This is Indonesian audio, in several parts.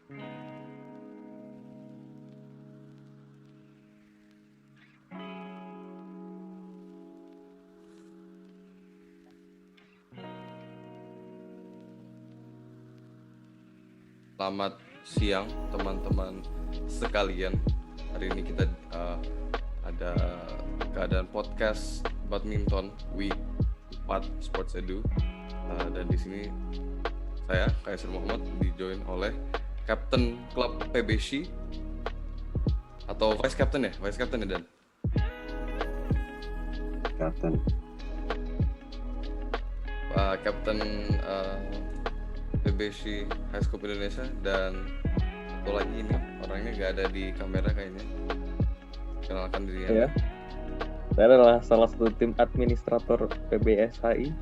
Selamat siang teman-teman sekalian. Hari ini kita ada keadaan podcast badminton week 4 Sports Edu, dan di sini saya Kaisar Muhammad dijoin oleh Kapten Klub PBC atau Vice Captain ya Dan. Kapten. Kapten PBC High School Indonesia, dan satu lagi ini orangnya gak ada di kamera kayaknya. Kenalkan dirinya. Ya, saya adalah salah satu tim administrator PBSHI,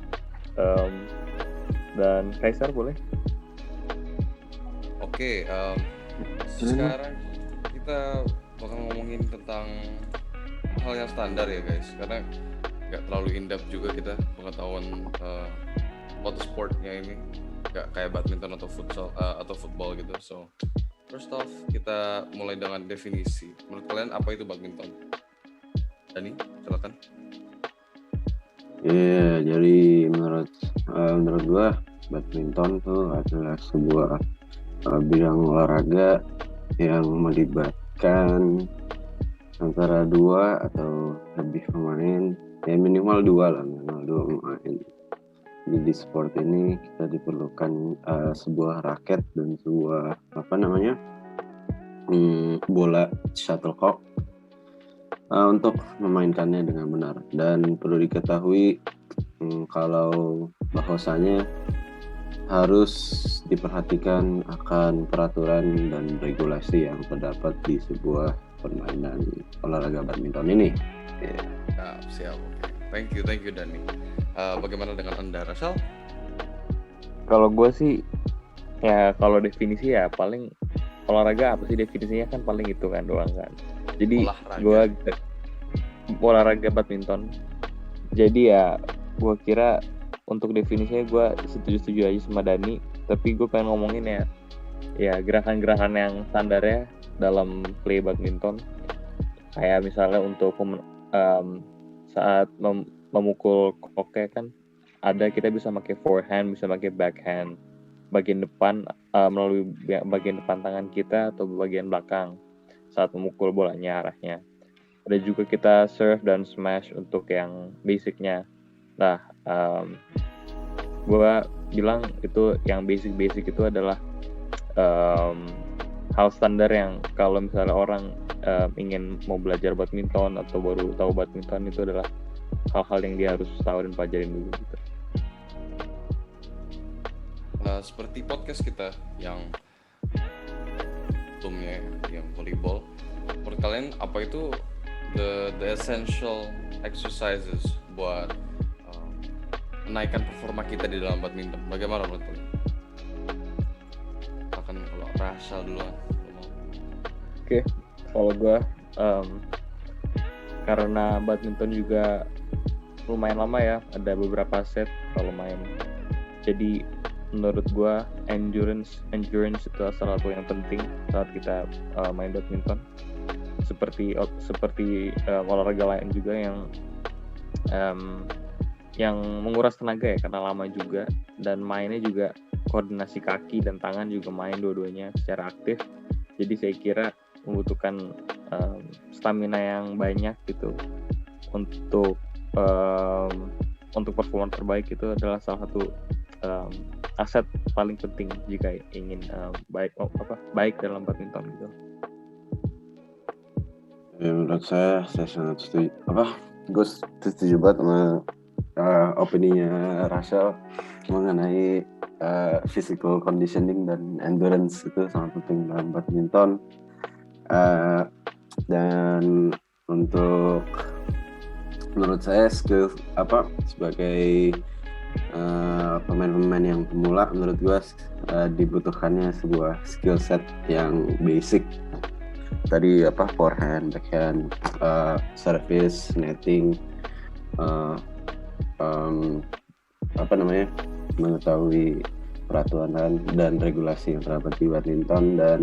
dan Kaisar boleh. Oke, sekarang kita bakal ngomongin tentang hal yang standar ya guys, karena gak terlalu in-depth juga kita pengetahuan sportnya ini, gak kayak badminton atau futsal atau football gitu. So first off, kita mulai dengan definisi. Menurut kalian apa itu badminton? Dani, silakan. Iya, jadi menurut gua badminton tuh adalah sebuah bidang olahraga yang melibatkan antara 2 atau lebih pemain, ya minimal 2 pemain. Di sport ini kita diperlukan sebuah raket dan sebuah bola shuttlecock untuk memainkannya dengan benar. Dan perlu diketahui kalau bahwasanya harus diperhatikan akan peraturan dan regulasi yang terdapat di sebuah permainan olahraga badminton ini. Siap. Okay. Thank you Dani. Bagaimana dengan Anda, Rasal? Kalau gue sih, ya kalau definisi ya paling olahraga apa sih definisinya kan paling itu kan doang kan. Jadi gue olahraga badminton. Jadi ya gue kira untuk definisinya gue setuju aja sama Dani. Tapi gue pengen ngomongin ya gerakan-gerakan yang standarnya dalam play badminton. Kayak misalnya untuk saat memukul koke kan ada, kita bisa pakai forehand, bisa pakai backhand bagian depan, melalui bagian depan tangan kita atau bagian belakang saat memukul bolanya arahnya. Ada juga kita serve dan smash untuk yang basicnya. Nah, gue bilang itu yang basic itu adalah hal standar yang kalau misalnya orang ingin mau belajar badminton atau baru tahu badminton, itu adalah hal-hal yang dia harus tahu dan pelajarin dulu gitu. Seperti podcast kita yang sebelumnya yang volleyball, menurut kalian apa itu the essential exercises buat menaikkan performa kita di dalam badminton? Bagaimana menurut kalian? Akan kalau Rasha duluan. Oke, kalau gue karena badminton juga lumayan lama ya, ada beberapa set kalau main. Jadi menurut gue endurance itu salah satu yang penting saat kita main badminton. Seperti olahraga lain juga yang menguras tenaga ya, karena lama juga, dan mainnya juga koordinasi kaki dan tangan juga main dua-duanya secara aktif. Jadi saya kira membutuhkan stamina yang banyak gitu untuk performa terbaik. Itu adalah salah satu aset paling penting jika ingin baik dalam badminton gitu. Ya, menurut saya sangat setuju. Gue setuju banget sama opininya Rachel mengenai physical conditioning dan endurance. Itu sangat penting dalam badminton. Dan untuk menurut saya skill sebagai pemain-pemain yang pemula, menurut gue dibutuhkannya sebuah skill set yang basic. Tadi forehand, backhand, service, netting, mengetahui peraturan dan regulasi yang terdapat di badminton, dan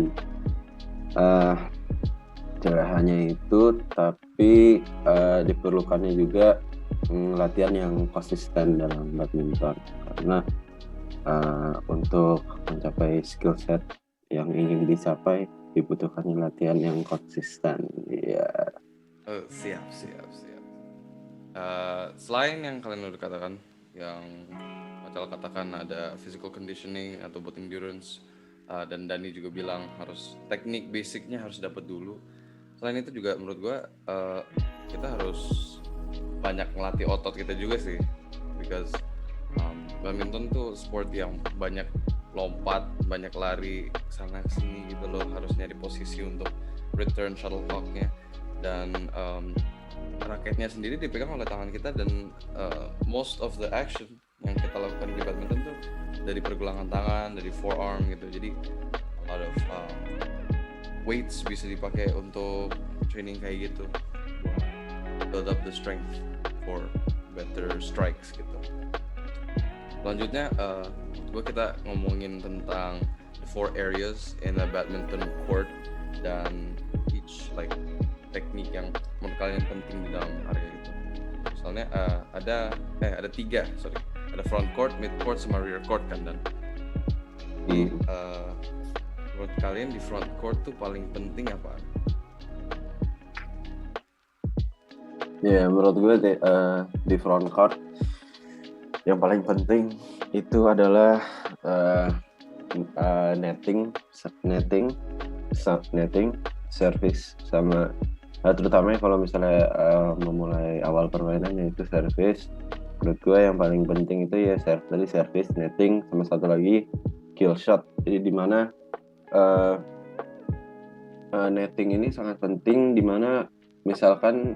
tidak hanya itu, tapi diperlukannya juga latihan yang konsisten dalam badminton, karena untuk mencapai skill set yang ingin dicapai dibutuhkan latihan yang konsisten. Ya. Siap. Selain yang kalian udah katakan, yang Macal katakan ada physical conditioning atau buat endurance, dan Dani juga bilang harus teknik basicnya harus dapat dulu. Selain itu juga menurut gua kita harus banyak ngelatih otot kita juga sih, because badminton tuh sport yang banyak lompat, banyak lari sana sini gitu loh, harus nyari posisi untuk return shuttlecocknya, dan raketnya sendiri dipegang oleh tangan kita, dan most of the action yang kita lakukan di badminton tuh dari pergelangan tangan, dari forearm gitu. Jadi a lot of weights bisa dipakai untuk training kayak gitu, buat build up the strength for better strikes gitu. Selanjutnya kita ngomongin tentang the 4 areas in a badminton court, dan each like teknik yang menurut kalian penting di dalam area itu. Misalnya ada 3, ada front court, mid court, sama rear court kan, dan menurut kalian di front court tuh paling penting apa? Ya, menurut gue di front court yang paling penting itu adalah netting, service, sama terutama kalau misalnya memulai awal permainannya itu service. Menurut gue yang paling penting itu ya service, netting, sama satu lagi kill shot. Jadi dimana netting ini sangat penting, dimana misalkan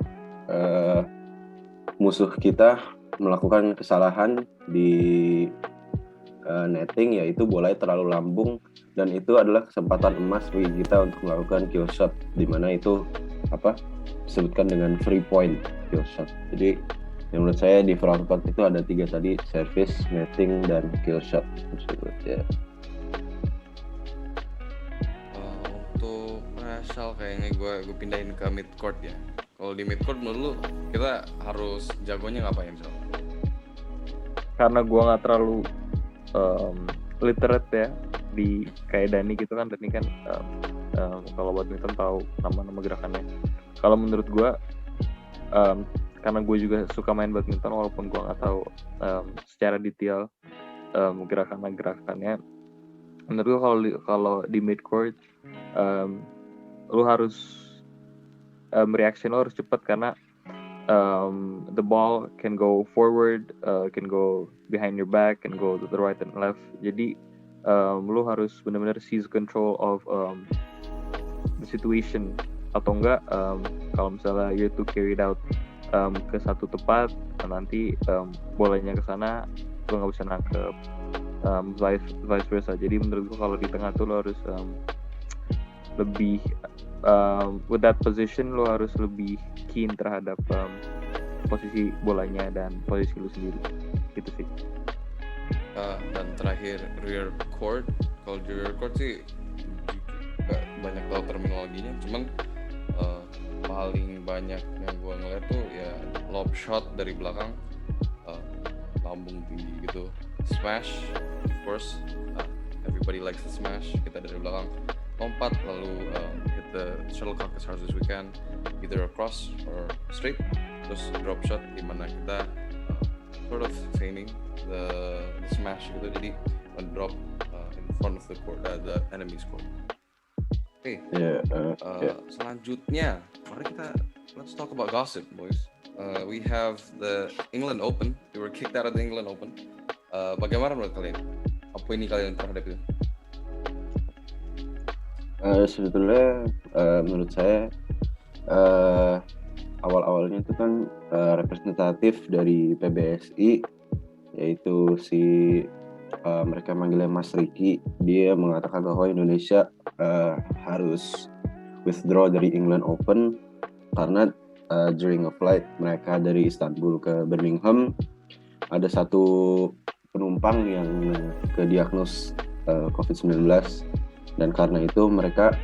musuh kita melakukan kesalahan di netting, yaitu bola terlalu lambung, dan itu adalah kesempatan emas bagi kita untuk melakukan kill shot, dimana itu disebutkan dengan free point kill shot. Jadi yang menurut saya di front court itu ada 3 tadi, service, netting, dan kill shot tersebut ya. Untuk Rachel kayaknya gue pindahin ke mid court ya. Kalau di mid court menurut lu kita harus jagonya ngapain Sal? Karena gue nggak terlalu literate ya di kayak Dani gitu kan. Dani kan kalau badminton tahu nama-nama gerakannya. Kalau menurut gue karena gue juga suka main badminton walaupun gue nggak tahu secara detail gerakannya. Menurut gue kalau di mid court lu harus reaction lu harus cepat, karena the ball can go forward, can go behind your back, can go to the right and left. Jadi lu harus benar-benar seize control of the situation, atau enggak kalau misalnya you to carried out ke satu tempat, nanti bolanya ke sana lu nggak bisa nangkep, vice versa. Jadi menurut gua kalau di tengah tuh lu harus lebih with that position lu harus lebih keen terhadap posisi bolanya dan posisi lu sendiri gitu sih. Dan terakhir rear court. Kalau di rear court sih gak banyak tahu terminologinya, cuman paling banyak yang gue ngeliat tuh ya lob shot dari belakang, lambung tinggi gitu, smash of course, everybody likes the smash, kita dari belakang lompat lalu hit the shuttlecock as hard as we can, either across or straight, terus drop shot dimana kita sort of feigning the smash gitu, jadi drop in front of the court, the enemy's court. Oke. Selanjutnya mari let's talk about gossip, boys. We have the England Open. We were kicked out of the England Open. Bagaimana menurut kalian? Apa ini kalian terhadap itu? Sebetulnya menurut saya awal-awalnya itu kan representatif dari PBSI, yaitu mereka manggilnya Mas Riki. Dia mengatakan bahwa Indonesia harus withdraw dari England Open karena during a flight mereka dari Istanbul ke Birmingham ada satu penumpang Jepang yang kediagnos COVID-19, dan karena itu mereka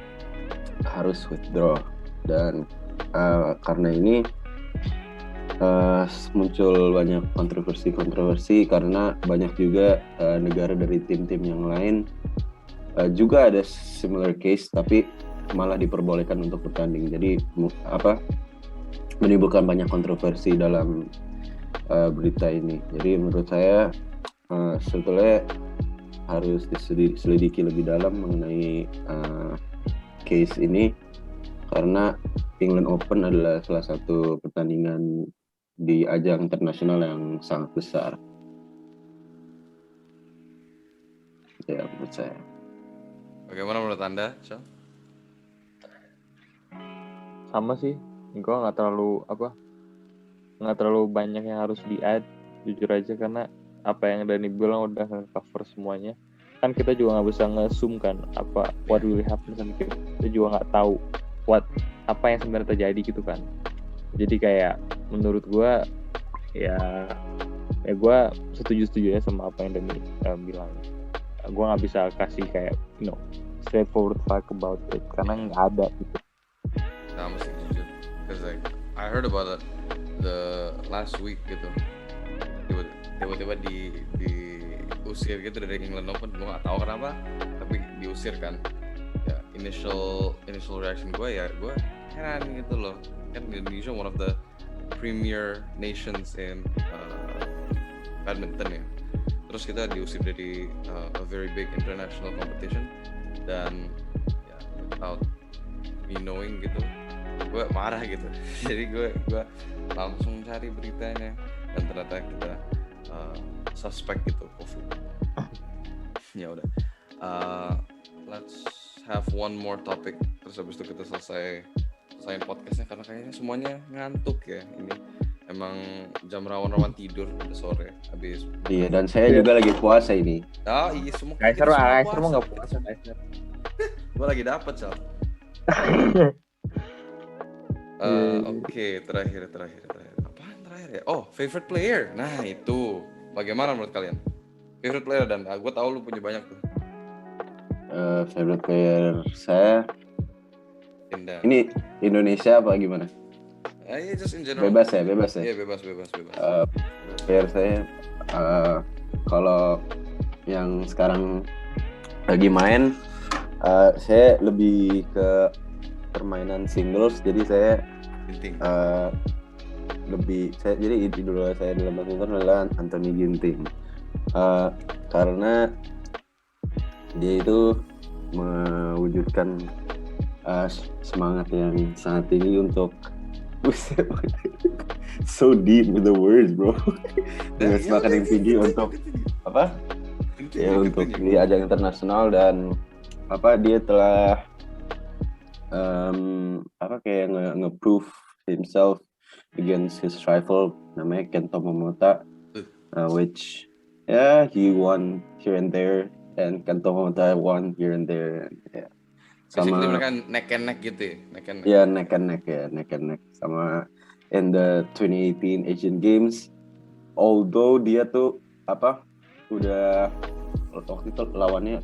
harus withdraw. Dan karena ini muncul banyak kontroversi karena banyak juga negara dari tim-tim yang lain juga ada similar case tapi malah diperbolehkan untuk bertanding. Jadi menimbulkan banyak kontroversi dalam berita ini. Jadi menurut saya sebetulnya harus diselidiki lebih dalam mengenai case ini, karena England Open adalah salah satu pertandingan di ajang internasional yang sangat besar. Ya, menurut saya. Bagaimana menurut Anda, Syal? Sama sih, gue nggak terlalu banyak yang harus di-add, jujur aja, karena apa yang Dani bilang udah cover semuanya. Kan kita juga nggak bisa nge-zoom kan what really happen, kan kita juga nggak tahu apa yang sebenarnya terjadi gitu kan. Jadi kayak menurut gue ya gue setuju ya sama apa yang Dani bilang. Gue nggak bisa kasih kayak straightforward fact about it karena nggak ada gitu. Nah, mesti jujur, because like I heard about it the last week gitu. Tiba-tiba diusir gitu dari England Open. Gue nggak tahu kenapa, tapi diusir kan. Ya, initial reaction gue heran gitu loh. Kan Indonesia one of the premier nations in badminton ya. Terus kita diusir dari a very big international competition, dan ya without me knowing gitu, gue marah gitu. Jadi gue langsung cari beritanya, dan ternyata kita suspect gitu COVID. Ya udah, let's have one more topic, terus habis itu kita selesaiin podcastnya, karena kayaknya semuanya ngantuk ya. Ini emang jam rawan tidur udah sore habis. Iya, dan saya juga lagi puasa ini. Iya, semua Kaiser mah nggak puasa. Gue lagi dapet, Sal. Oke, terakhir. Apaan terakhir ya? Oh, favorite player. Nah, itu. Bagaimana menurut kalian? Favorite player, dan gue tahu lu punya banyak tuh. Favorite player saya. Ini Indonesia apa gimana? Yeah, just in general. Bebas ya? Iya, bebas. Player saya, kalau yang sekarang lagi main, saya lebih ke permainan singles, jadi saya jadi idola saya dalam badminton adalah Anthony Ginting, karena dia itu mewujudkan semangat yang sangat tinggi untuk so deep with the words, bro. Dengan semangat yang tinggi untuk untuk di ajang internasional, dan dia telah kayak nge-prove himself against his rival namanya Kento Momota, which he won here and there, and Kento Momota won here and there. Basically mereka neck and neck gitu ya? Neck and neck. Sama in the 2018 Asian Games, although dia tuh udah waktu itu lawannya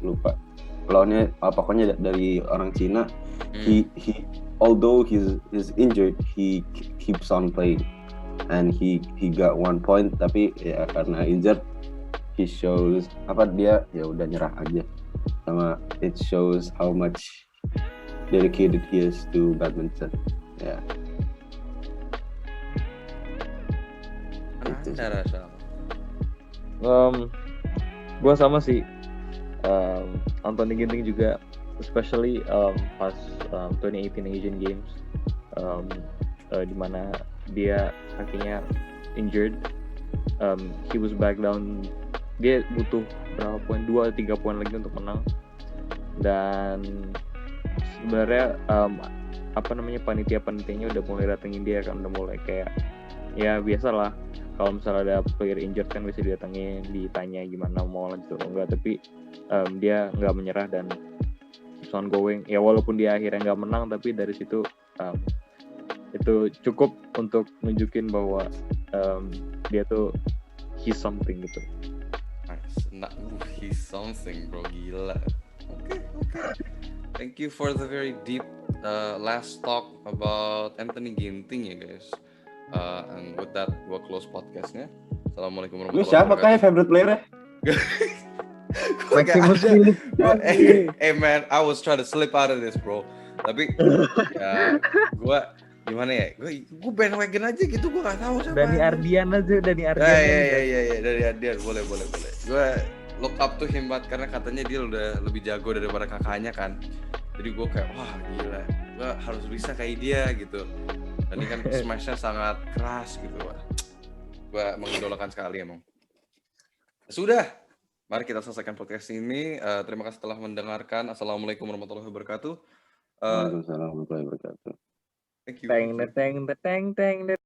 pokoknya dari orang Cina. He although he's injured, he keeps on playing, and he got 1 point, tapi ya karena injured he shows dia ya udah nyerah aja. Sama it shows how much dedicated he is to badminton. Ya. Anda rasa? Gue sama sih. Anthony Ginting juga, especially pas 2018 Asian Games, di mana dia kakinya injured, he was back down. Dia butuh berapa poin, 2-3 poin lagi untuk menang. Dan sebenarnya panitia-panitianya udah mulai datengin dia kan, udah mulai kayak ya biasalah kalau misalnya ada player injured kan bisa didatengin, ditanya gimana mau lanjut atau enggak, tapi dia nggak menyerah dan keeps on going. Ya walaupun dia akhirnya nggak menang, tapi dari situ itu cukup untuk nunjukin bahwa dia tuh he's something gitu. Nice. He's something, bro. Gila. Okay. Thank you for the very deep last talk about Anthony Ginting ya guys. And with that, gua close podcastnya. Assalamualaikum Lu warahmatullahi siapa wabarakatuh. kayak favorite player-nya? Maximus Philip. Hey man, I was trying to slip out of this, bro. Tapi ya gue gimana ya? Gue bandwagon aja gitu, gue nggak tahu siapa. Dani Ardian. Iya, dari Ardian, boleh. Gue look up to him banget karena katanya dia udah lebih jago daripada kakaknya kan. Jadi gue kayak wah gila, gue harus bisa kayak dia gitu. Dan ini kan smashnya sangat keras gitu, wah. Gue mengidolakan sekali emang. Sudah, mari kita selesaikan podcast ini. Terima kasih telah mendengarkan. Assalamualaikum warahmatullahi wabarakatuh. Waalaikumsalam warahmatullahi wabarakatuh. Thank you. Teng.